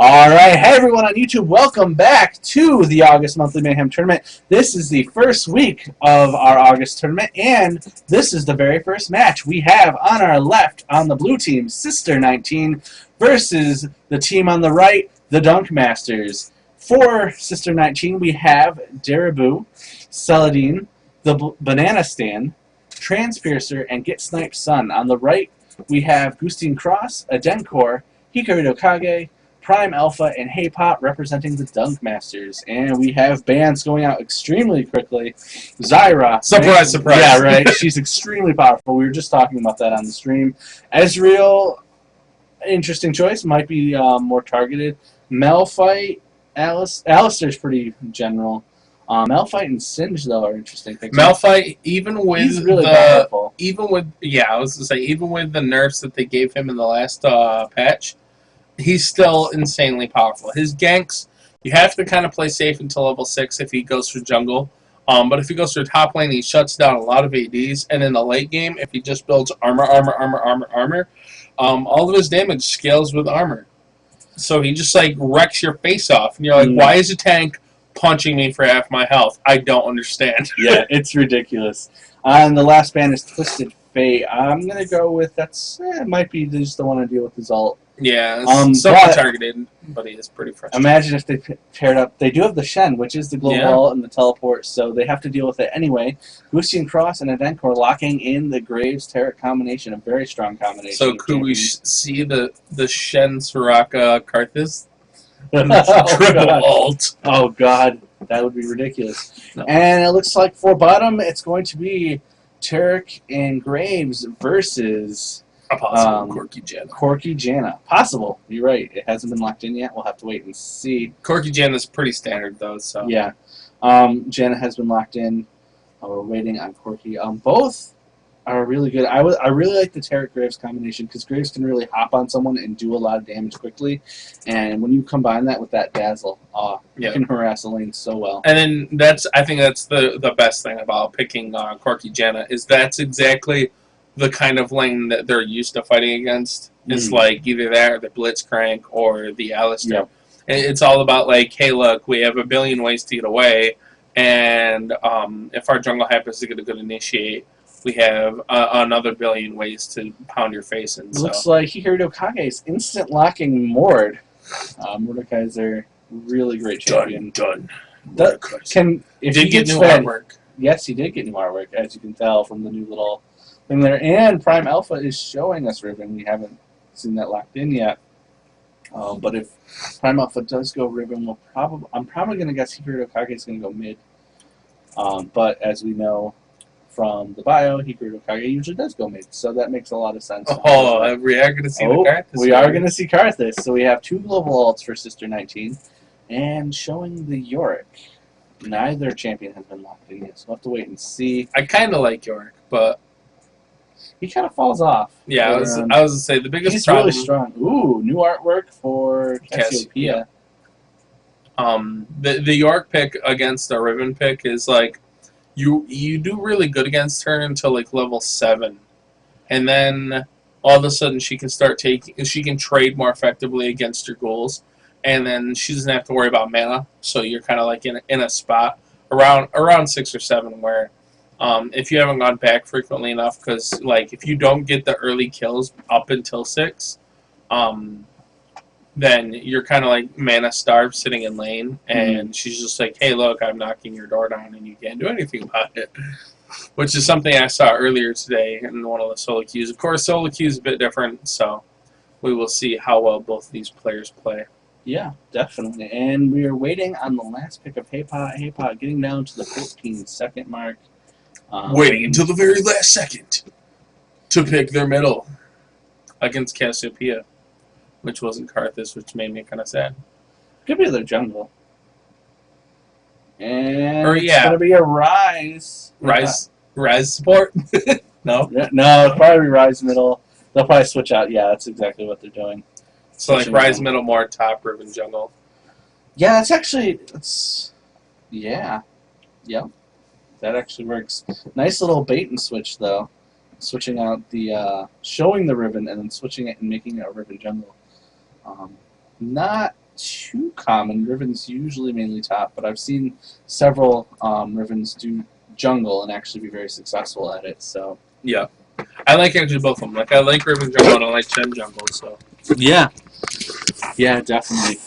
All right, hey everyone on YouTube, welcome back to the August Monthly Mayhem Tournament. This is the first week of our August tournament, and this is the very first match. We have on our left, on the blue team, Sistar19 versus the team on the right, TheDunkMasters. For Sistar19, we have Daraboo, Celadine, the Banana Stand, Transpiercer, and Get Sniped Sun. On the right, we have Gustin Cross, Adenkor, Hikaru Kage, Prime Alpha, and Hey Pop representing the TheDunkMasters. And we have bands going out extremely quickly. Zyra. Surprise, surprise. Yeah, right. She's extremely powerful. We were just talking about that on the stream. Ezreal, interesting choice. Might be more targeted. Malphite, Alistair's pretty general. Malphite and Singe, though, are interesting picks. Malphite, even with He's really powerful. even with the nerfs that they gave him in the last patch, he's still insanely powerful. His ganks, you have to kind of play safe until level 6 if he goes for jungle. But if he goes for top lane, he shuts down a lot of ADs. And in the late game, if he just builds armor, all of his damage scales with armor. So he just like wrecks your face off. And you're like, why is a tank punching me for half my health? I don't understand. Yeah, it's ridiculous. And the last band is Twisted Fate. I'm going to go with it might be they just don't want to deal with his ult. Yeah, it's somewhat targeted, but he is pretty frustrating. Imagine if they paired up. They do have the Shen, which is the global ult and the teleport, so they have to deal with it anyway. Gustin Cross and Adenkor locking in the Graves Tarot combination, a very strong combination. So could we see the Shen Soraka Karthus? Triple ult. Oh god, that would be ridiculous. No. And it looks like for bottom, it's going to be Tarek and Graves versus a possible Corky Janna. Corky Janna. Possible. You're right. It hasn't been locked in yet. We'll have to wait and see. Corky Janna's pretty standard, though. So yeah. Janna has been locked in. We're waiting on Corky. Both are really good. I really like the Tarek Graves combination because Graves can really hop on someone and do a lot of damage quickly. And when you combine that with that Dazzle, you can harass a lane so well. And then I think that's the best thing about picking Corky Janna is that's exactly the kind of lane that they're used to fighting against. Is like either that or the Blitzcrank or the Alistair. Yep. It's all about like, hey, look, we have a billion ways to get away, and if our jungle happens to get a good initiate, we have another billion ways to pound your face in. Looks like Hikaru Kage is instant locking Mord. Mordekai's a really great champion. Done. If he get new artwork. Yes, he did get new artwork, as you can tell from the new little thing there. And Prime Alpha is showing us Riven. We haven't seen that locked in yet. But if Prime Alpha does go Riven, I'm probably going to guess Hikaru Kage is going to go mid. But as we know from the bio, Hikaru Kage usually does go mid, so that makes a lot of sense. Oh, we are going to see the Karthus. We are going to see Karthus. So we have 2 global ults for Sistar19, and showing the Yorick. Neither champion has been locked in yet, so we'll have to wait and see. I kind of like Yorick, but he kind of falls off. Yeah, I was going to say the biggest problem. He's really strong. Ooh, new artwork for Cassiopeia. The Yorick pick against the Riven pick is like you do really good against her until like level 7, and then all of a sudden she can trade more effectively against your goals, and then she doesn't have to worry about mana. So you're kind of like in a spot around 6 or 7 where. If you haven't gone back frequently enough, because like if you don't get the early kills up until 6, then you're kind of like mana starved sitting in lane, and she's just like, hey, look, I'm knocking your door down, and you can't do anything about it. Which is something I saw earlier today in one of the solo queues. Of course, solo queue is a bit different, so we will see how well both of these players play. Yeah, definitely. And we are waiting on the last pick of Hey Pot. Hey Pot getting down to the 14-second mark. Waiting until the very last second to pick their middle against Cassiopeia, which wasn't Karthus, which made me kind of sad. Could be their jungle. And it's going to be a Rise. Rise support? No? No, it'll probably be Rise middle. They'll probably switch out. Yeah, that's exactly what they're doing. So like Rise middle, more top, Riven jungle. Yeah, that's actually... Yeah. Yep. That actually works. Nice little bait and switch, though. Switching out showing the Riven and then switching it and making it a Riven jungle. Not too common. Riven's usually mainly top, but I've seen several Rivens do jungle and actually be very successful at it. So Yeah. I like actually both of them. Like, I like Riven Jungle and I like Shen Jungle, so. yeah, definitely.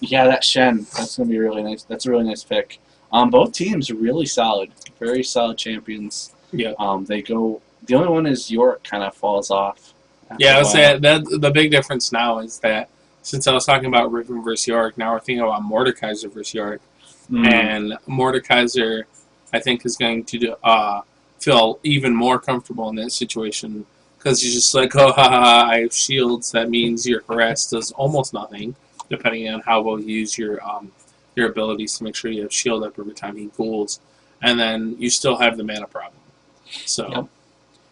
Yeah, that Shen, that's gonna be really nice. That's a really nice pick. Both teams are really solid, very solid champions. Yeah. They go. The only one is York kind of falls off. Yeah, I would say that the big difference now is that since I was talking about Riven versus York, now we're thinking about Mordekaiser versus York. And Mordekaiser, I think, is going to feel even more comfortable in that situation because he's just like, oh, haha, I have shields. That means your harass does almost nothing, depending on how well you use your abilities to make sure you have shield up every time he cools. And then you still have the mana problem. So, Yep.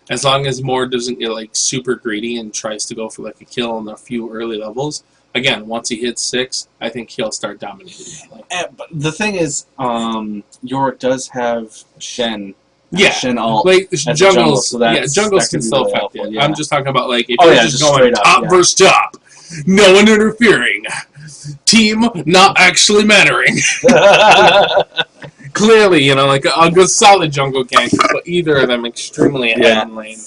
As long as Mord doesn't get like super greedy and tries to go for like a kill on a few early levels, again, once he hits 6, I think he'll start dominating that level. But the thing is, York does have Shen. Yeah, Shen alt like as a jungles. so Jungles that could can be still really affect helpful, it. yeah. I'm just talking about like if Oh, you're yeah, just just going straight up, top yeah. versus top, no one interfering, team not actually mattering. Clearly, you know, like a good solid jungle gank, but either of them extremely ahead in lane.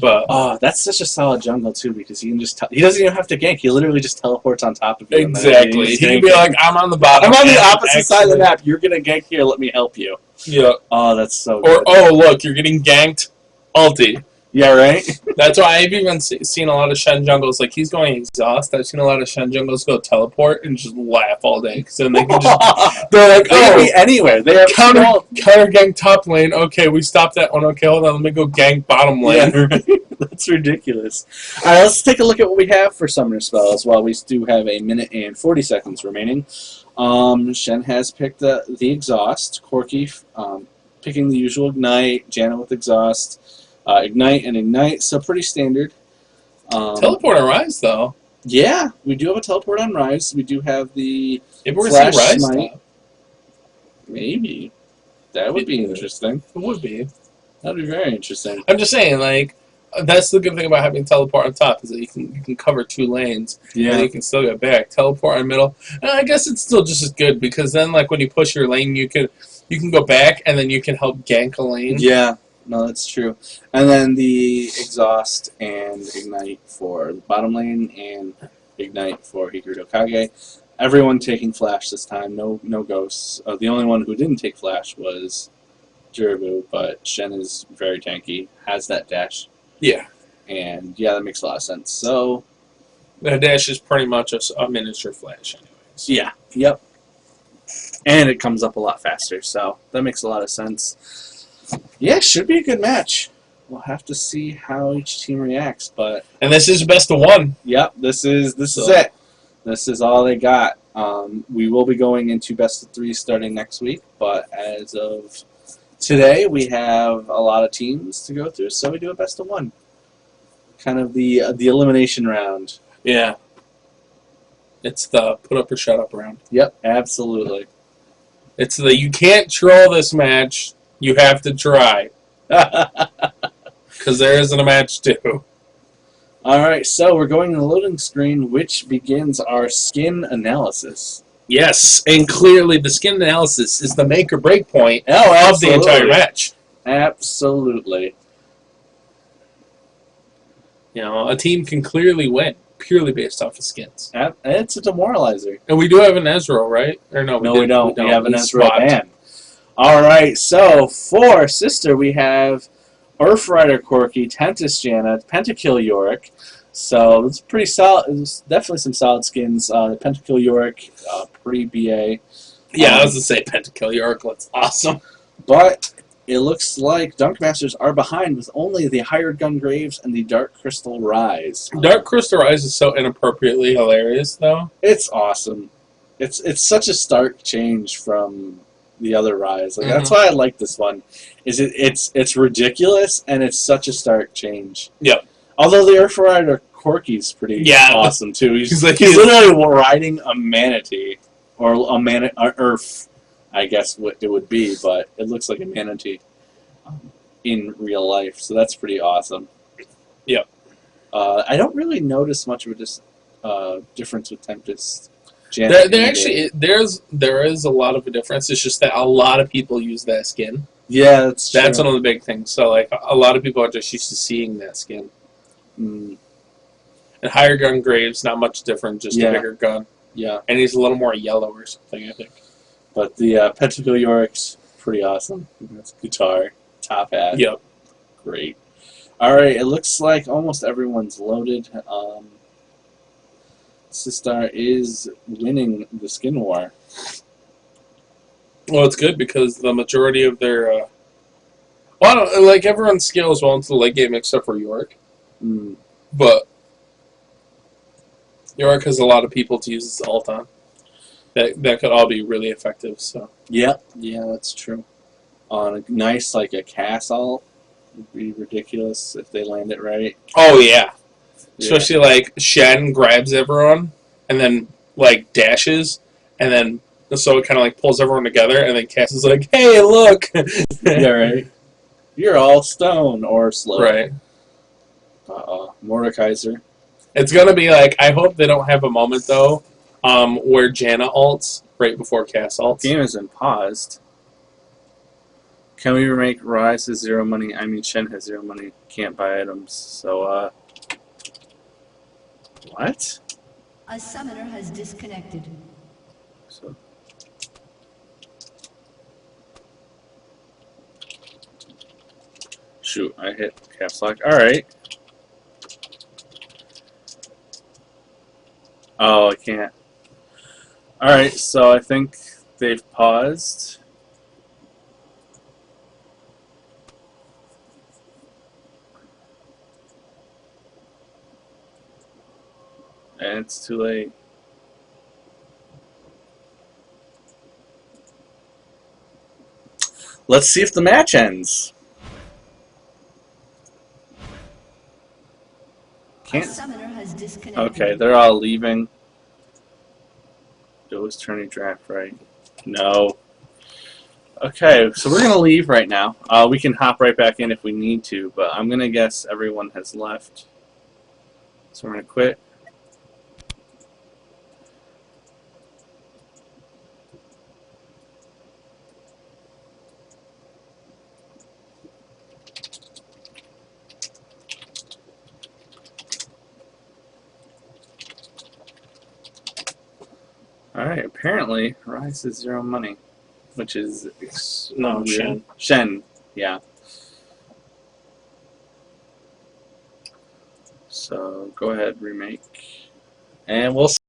But oh, that's such a solid jungle too because he can just he doesn't even have to gank. He literally just teleports on top of you. exactly, he can be like, "I'm on the bottom. I'm on the and opposite side of the map. You're gonna gank here. Let me help you." Yeah. Oh, that's so Or good. oh, look, you're getting ganked. Ulti. Yeah, right? That's why I've even seen a lot of Shen jungles. Like, he's going exhaust. I've seen a lot of Shen jungles go teleport and just laugh all day. Because then they can just... They're like, They can be oh, anywhere. They have counter small... gank top lane. Okay, we stopped that one. Okay, hold on. Let me go gank bottom lane. Yeah, right? That's ridiculous. All right, let's take a look at what we have for Summoner Spells while we do have a minute and 40 seconds remaining. Shen has picked the Exhaust. Corky picking the usual Ignite. Janna with Exhaust. Ignite and Ignite, so pretty standard. Teleport on Rise, though. Yeah, we do have a teleport on Rise. We do have the Maybe we're Flash Rise Smite. top. Maybe. That would be interesting. It would be. That would be very interesting. I'm just saying, like, that's the good thing about having teleport on top is that you can cover 2 lanes. Yeah. And you can still get back. Teleport in middle. And I guess it's still just as good because then, like, when you push your lane, you can go back and then you can help gank a lane. Yeah. No, that's true. And then the Exhaust and Ignite for the bottom lane and Ignite for Hikaru Kage. Everyone taking Flash this time. No ghosts. The only one who didn't take Flash was Jirabu, but Shen is very tanky, has that dash. Yeah. And yeah, that makes a lot of sense. So The dash is pretty much a miniature Flash anyways. yeah, yep. And it comes up a lot faster, so that makes a lot of sense. Yeah, should be a good match. We'll have to see how each team reacts, but And this is best of 1. yep, this is it. This is all they got. We will be going into best of 3 starting next week, but as of today, we have a lot of teams to go through, so we do a best of 1. Kind of the elimination round. Yeah. It's the put up or shut up round. Yep, absolutely. It's the you can't troll this match. You have to try. Because there isn't a match too. Alright, so we're going to the loading screen, which begins our skin analysis. Yes, and clearly the skin analysis is the make or break point Oh, of the entire match. Absolutely. You know, a team can clearly win purely based off of skins. It's a demoralizer. And we do have an Ezreal, right? Or no, We don't. We have an He's Ezreal swapped. ban. Alright, so for Sister, we have Earthrider Corky, Tentis Janna, Pentakill Yorick. So it's pretty solid. It's definitely some solid skins. The Pentakill Yorick, pretty BA. Yeah, I was going to say Pentakill Yorick. That's awesome. But it looks like DunkMasters are behind with only the Hired Gun Graves and the Dark Crystal Rise. Dark Crystal Rise is so inappropriately hilarious, though. It's awesome. It's such a stark change from the other Rise. Like that's why I like this one. It's ridiculous and it's such a stark change. Yep. Although the Earthrider Corky's pretty awesome too. He's literally riding a manatee or a Earth, I guess what it would be, but it looks like a manatee in real life. So that's pretty awesome. Yep. I don't really notice much of a difference with Tempest. Janet There and actually there is a lot of a difference. It's just that a lot of people use that skin. Yeah, that's true. That's one of the big things. So like a lot of people are just used to seeing that skin. Mm, And higher gun Graves, not much different, just Yeah. a bigger gun. yeah, And he's a little more yellow or something, I think. but the Petrified Yorick's pretty awesome. That's guitar, top hat. Yep. Great. All right, it looks like almost everyone's loaded. Sistar is winning the skin war. Well, it's good because the majority of their well, I don't, like everyone scales well into the late game except for Yorick. Mm. But Yorick has a lot of people to use his ult on. That could all be really effective. So Yep. Yeah, that's true. On a nice, like a castle, would be ridiculous if they land it right. oh yeah, especially like Shen grabs everyone and then like dashes and then so it kind of like pulls everyone together and then Cass is like, hey, look. Yeah, right. You're all stone or slow. Right. Mordekaiser. It's gonna be like, I hope they don't have a moment though, where Janna ults right before Cass ults. Game has been paused. Can we remake Rise has 0 money? I mean, Shen has 0 money. Can't buy items. So, what? A summoner has disconnected. So, shoot, I hit caps lock. All right. Oh, I can't. All right, so I think they've paused. And it's too late. Let's see if the match ends. A Can't. summoner has disconnected. Okay, they're all leaving. Joe's turning draft right. No. Okay, so we're gonna leave right now. We can hop right back in if we need to, but I'm gonna guess everyone has left. So we're gonna quit. Alright, apparently Rise is 0 money, which is No, weird. Shen. Shen, yeah. So go ahead, remake. And we'll